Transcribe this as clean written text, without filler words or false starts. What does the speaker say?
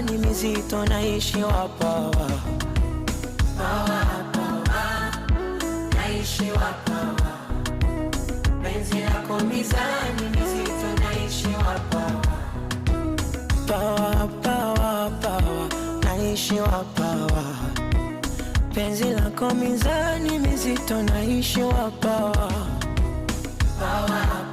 mizani mizito naishi wapawa. Pawa, pawa, naishi wapawa. Penzi lako mizani mizito naishi wapawa. Pawa, pawa, pawa, naishi wapawa. Penzi lako mizani mizito naishi wapawa. Pawa.